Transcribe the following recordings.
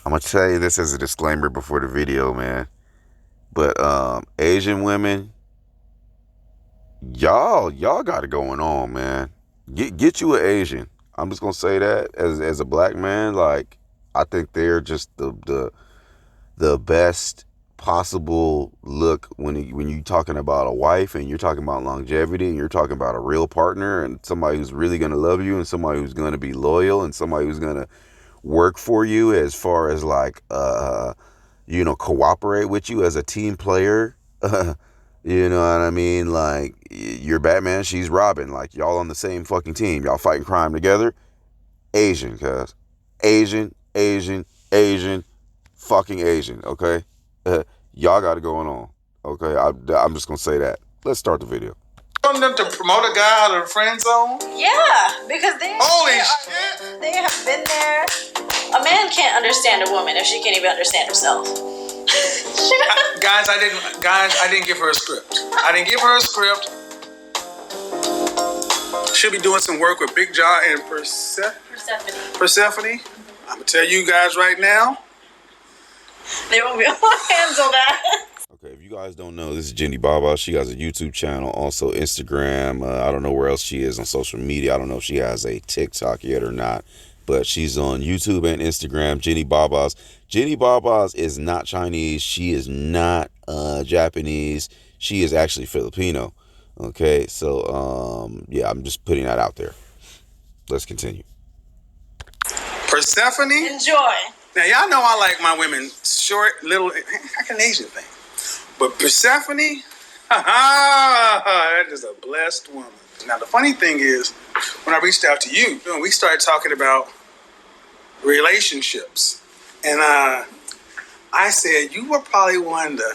I'm gonna tell you this as a disclaimer before the video, man. But Asian women, y'all got it going on, man. Get you an Asian. I'm just gonna say that as a black man, like I think they're just the best possible look when you talking about a wife and you're talking about longevity and you're talking about a real partner and somebody who's really gonna love you and somebody who's gonna be loyal and somebody who's gonna work for you as far as like cooperate with you as a team player. You know what I mean? Like you're Batman, she's Robin. Like y'all on the same fucking team. Y'all fighting crime together. Asian, cuz. Asian, fucking Asian, okay? Y'all got it going on, okay? I'm just gonna say that. Let's start the video. Want them to promote a guy out of the friend zone? Yeah, because Holy shit! They have been there. A man can't understand a woman if she can't even understand herself. Guys, I didn't give her a script. Should be doing some work with Big Jaw and Persephone. I'm gonna tell you guys right now. They won't be able to handle that. Okay, if you guys don't know, this is Jenny Baba. She has a YouTube channel, also Instagram. I don't know where else she is on social media. I don't know if she has a TikTok yet or not, but she's on YouTube and Instagram, Jenny Babas. Jenny Babas is not Chinese. She is not Japanese. She is actually Filipino. Okay, so yeah, I'm just putting that out there. Let's continue. Persephone? Enjoy. Now, y'all know I like my women short, little, like an Asian thing. But Persephone, that is a blessed woman. Now, the funny thing is, when I reached out to you, we started talking about relationships. And I said, you were probably one of the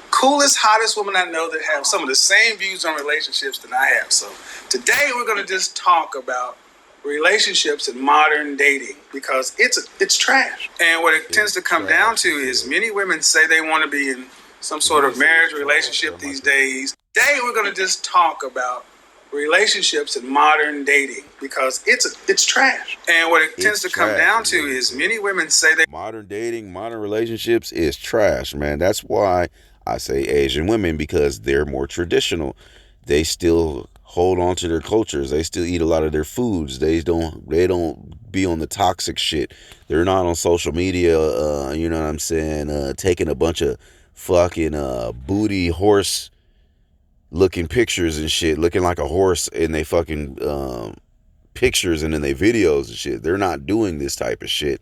coolest, hottest women I know that have some of the same views on relationships that I have. So today we're going to just talk about relationships and modern dating because it's trash. And what it tends to come down to is many women say they want to be in some sort of marriage relationship these days. Today we're going to just talk about relationships and modern dating because it's trash. And what it tends to come down to is many women say that modern dating, modern relationships is trash, man. That's why I say Asian women, because they're more traditional. They still hold on to their cultures. They still eat a lot of their foods. They don't be on the toxic shit. They're not on social media, you know what I'm saying, taking a bunch of fucking booty horse looking pictures and shit, looking like a horse in they fucking pictures and in their videos and shit. They're not doing this type of shit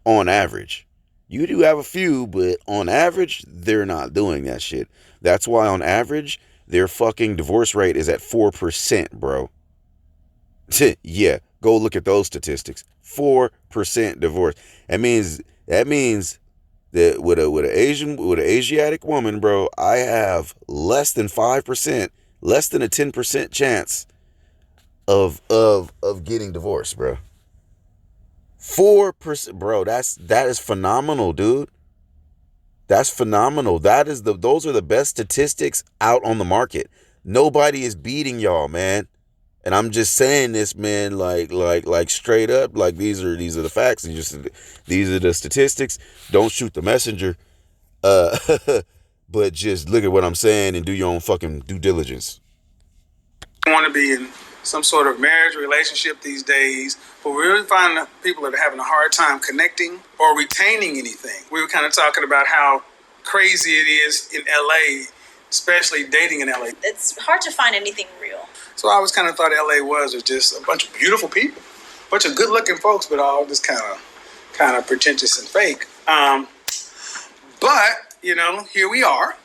on average. You do have a few, but on average, they're not doing that shit. That's why on average, their fucking divorce rate is at 4%, bro. Yeah, go look at those statistics. 4% divorce. That means that with an Asiatic woman, bro, I have less than 5%, less than a 10% chance of getting divorced, bro. 4%, bro. That is phenomenal, dude. That's phenomenal. Those are the best statistics out on the market. Nobody is beating y'all, man. And I'm just saying this, man, like straight up, like these are the facts. These are the statistics. Don't shoot the messenger. But just look at what I'm saying and do your own fucking due diligence. I want to be in some sort of marriage relationship these days, but we really find that people are having a hard time connecting or retaining anything. We were kind of talking about how crazy it is in LA, especially dating in LA. It's hard to find anything real. So I always kind of thought LA was just a bunch of beautiful people, a bunch of good-looking folks, but all just kind of pretentious and fake. But here we are.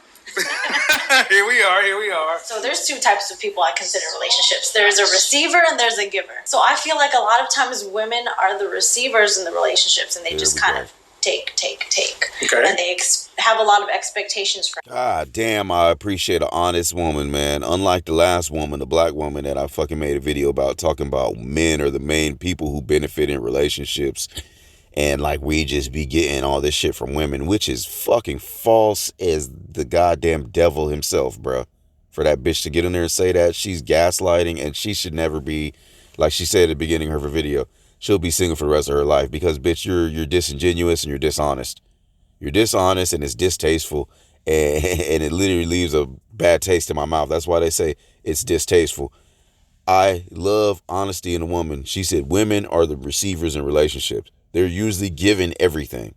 Here we are. So there's two types of people I consider relationships. There's a receiver and there's a giver. So I feel like a lot of times women are the receivers in the relationships and they just kind of take. Okay. And they have a lot of expectations from. God damn, I appreciate an honest woman, man. Unlike the last woman, the black woman that I fucking made a video about, talking about men are the main people who benefit in relationships. And like we just be getting all this shit from women, which is fucking false as the goddamn devil himself, bro. For that bitch to get in there and say that, she's gaslighting, and she should never be, like she said at the beginning of her video, she'll be single for the rest of her life because, bitch, you're disingenuous and you're dishonest. You're dishonest and it's distasteful, and it literally leaves a bad taste in my mouth. That's why they say it's distasteful. I love honesty in a woman. She said women are the receivers in relationships. They're usually given everything.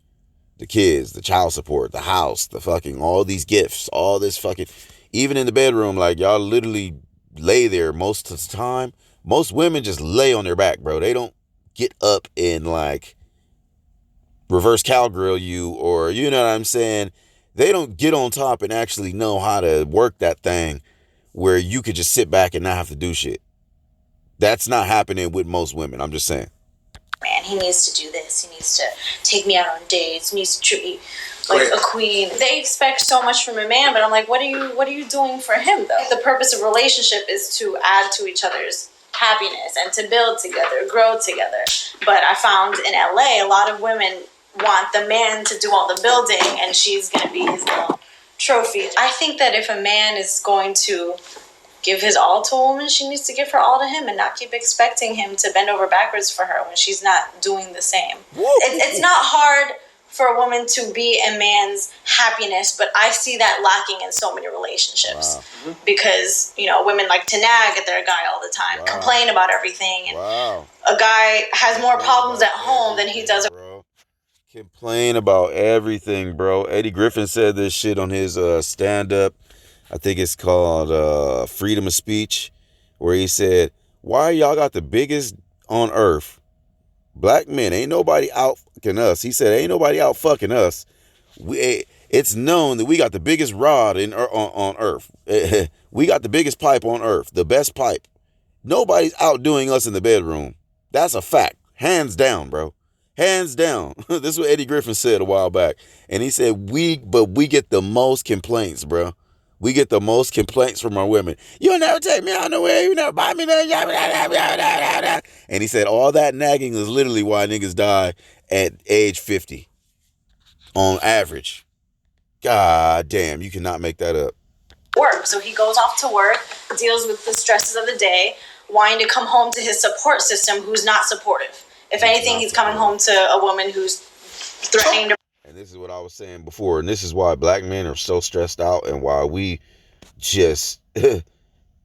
The kids, the child support, the house, the fucking, all these gifts, all this fucking, even in the bedroom, like y'all literally lay there most of the time. Most women just lay on their back, bro. They don't get up and like reverse cowgirl you, or you know what I'm saying? They don't get on top and actually know how to work that thing where you could just sit back and not have to do shit. That's not happening with most women. I'm just saying. Man, he needs to do this. He needs to take me out on dates. He needs to treat me like a queen. They expect so much from a man, but I'm like, what are you doing for him though? The purpose of a relationship is to add to each other's happiness and to build together, grow together. But I found in LA, a lot of women want the man to do all the building and she's going to be his little trophy. I think that if a man is going to give his all to a woman, she needs to give her all to him and not keep expecting him to bend over backwards for her when she's not doing the same. It's not hard for a woman to be a man's happiness, but I see that lacking in so many relationships. Wow. Because, you know, women like to nag at their guy all the time, wow, complain about everything. And wow, a guy has more problems at home than he does. Bro. Complain about everything, bro. Eddie Griffin said this shit on his stand-up. I think it's called Freedom of Speech, where he said, why y'all got the biggest on earth? Black men, ain't nobody out fucking us. He said, ain't nobody out fucking us. It's known that we got the biggest rod on earth. We got the biggest pipe on earth, the best pipe. Nobody's outdoing us in the bedroom. That's a fact. Hands down, bro. Hands down. This is what Eddie Griffin said a while back. And he said, we get the most complaints, bro. We get the most complaints from our women. You'll never take me out nowhere. You never buy me nothing. And he said all that nagging is literally why niggas die at age 50 on average. God damn, you cannot make that up. Work. So he goes off to work, deals with the stresses of the day, wanting to come home to his support system who's not supportive. If anything, he's coming home to a woman who's threatening to... And this is what I was saying before, and this is why black men are so stressed out and why we just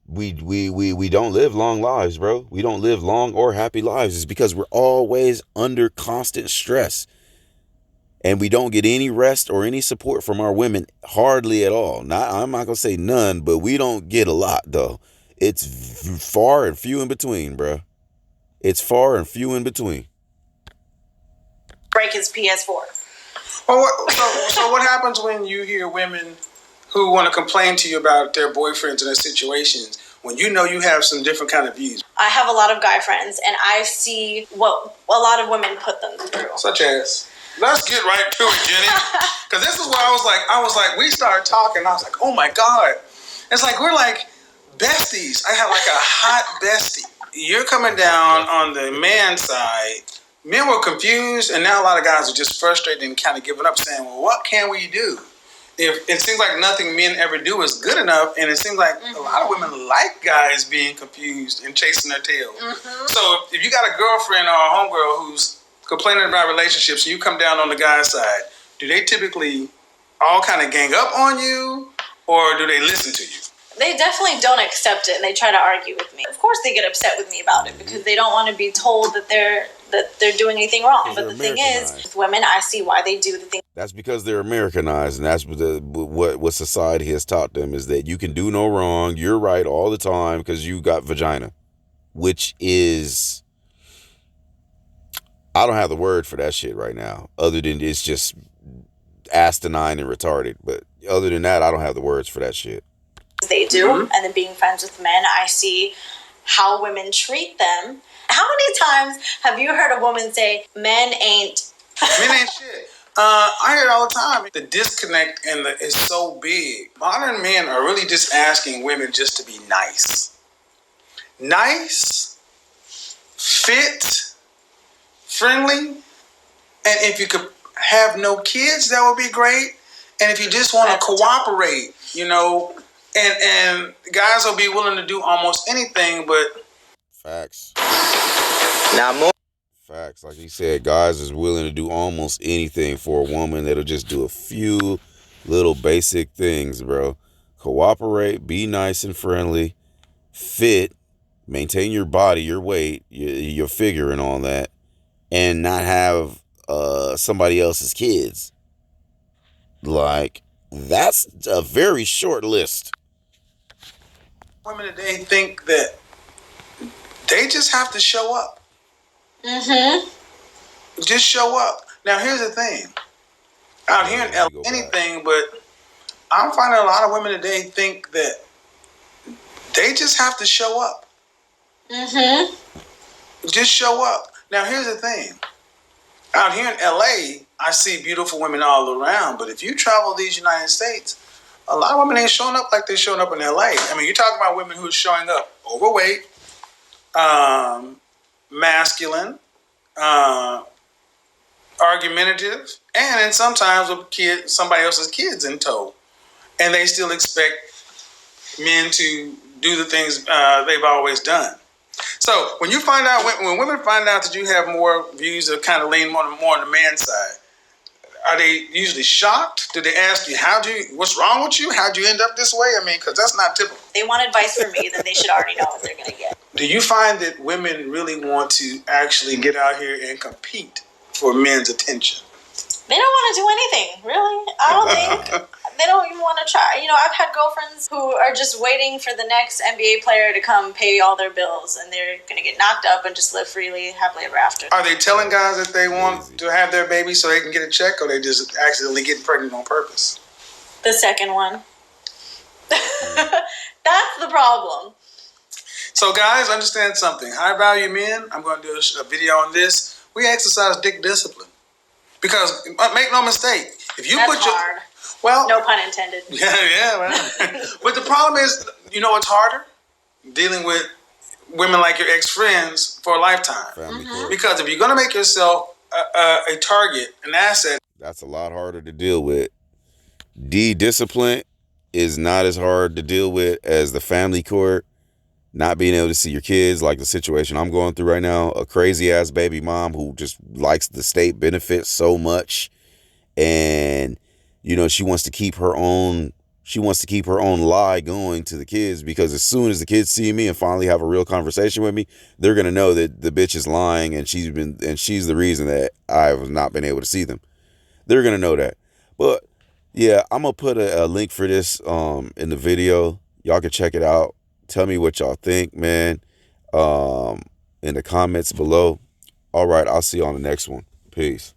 we don't live long lives, bro. We don't live long or happy lives. It's because we're always under constant stress. And we don't get any rest or any support from our women, hardly at all. I'm not going to say none, but we don't get a lot, though. It's far and few in between, bro. It's far and few in between. Break his PS4. Well, so what happens when you hear women who want to complain to you about their boyfriends and their situations when you know you have some different kind of views? I have a lot of guy friends, and I see what a lot of women put them through. Such as? Let's get right to it, Jenny. Because this is what I was like, we started talking, I was like, oh my God. It's like, we're like besties. I have like a hot bestie. You're coming down on the man side. Men were confused, and now a lot of guys are just frustrated and kind of giving up, saying, well, what can we do? If it seems like nothing men ever do is good enough, and it seems like a lot of women like guys being confused and chasing their tail. Mm-hmm. So if you got a girlfriend or a homegirl who's complaining about relationships and you come down on the guy's side, do they typically all kind of gang up on you, or do they listen to you? They definitely don't accept it, and they try to argue with me. Of course they get upset with me about it because they don't want to be told that they're doing anything wrong. But the thing is, with women, I see why they do the thing. That's because they're Americanized, and that's what society has taught them, is that you can do no wrong, you're right all the time because you got vagina, which is... I don't have the word for that shit right now, other than it's just asinine and retarded. But other than that, I don't have the words for that shit. They do, mm-hmm. And then being friends with men, I see how women treat them. How many times have you heard a woman say, men ain't... Men ain't shit. I hear it all the time. The disconnect is so big. Modern men are really just asking women just to be nice. Nice, fit, friendly, and if you could have no kids, that would be great. And if you just want to cooperate, you know... And guys will be willing to do almost anything, but... Facts. Now more... Facts. Like he said, guys is willing to do almost anything for a woman that'll just do a few little basic things, bro. Cooperate, be nice and friendly, fit, maintain your body, your weight, your figure, and all that, and not have somebody else's kids. Like, that's a very short list. Women today think that they just have to show up. Just show up. Now, here's the thing. Out here in LA, anything, but I'm finding a lot of women today think that they just have to show up. Just show up. Now, here's the thing. Out here in LA, I see beautiful women all around, but if you travel these United States, a lot of women ain't showing up like they're showing up in LA. I mean, you're talking about women who are showing up overweight, masculine, argumentative, and then sometimes with somebody else's kids in tow. And they still expect men to do the things they've always done. So when you find out, when women find out that you have more views that kind of lean more on the man's side, are they usually shocked? Do they ask you, what's wrong with you? How'd you end up this way? I mean, because that's not typical. They want advice from me, then they should already know what they're going to get. Do you find that women really want to actually get out here and compete for men's attention? They don't want to do anything, really. I don't think. They don't even want to try. You know, I've had girlfriends who are just waiting for the next NBA player to come pay all their bills, and they're going to get knocked up and just live freely, happily ever after. Are they telling guys that they want to have their baby so they can get a check, or they just accidentally get pregnant on purpose? The second one. That's the problem. So, guys, understand something. High value men, I'm going to do a video on this. We exercise dick discipline. Because, make no mistake, if you That's put your... hard. Well, no pun intended. Yeah. But the problem is, you know what's harder? Dealing with women like your ex-friends for a lifetime. Because if you're going to make yourself a target, an asset... That's a lot harder to deal with. Discipline is not as hard to deal with as the family court. Not being able to see your kids, like the situation I'm going through right now. A crazy-ass baby mom who just likes the state benefits so much. And... you know, she wants to keep her own lie going to the kids, because as soon as the kids see me and finally have a real conversation with me, they're going to know that the bitch is lying and she's the reason that I've not been able to see them. They're going to know that. But yeah, I'm going to put a link for this in the video. Y'all can check it out. Tell me what y'all think, man, in the comments below. All right, I'll see you on the next one. Peace.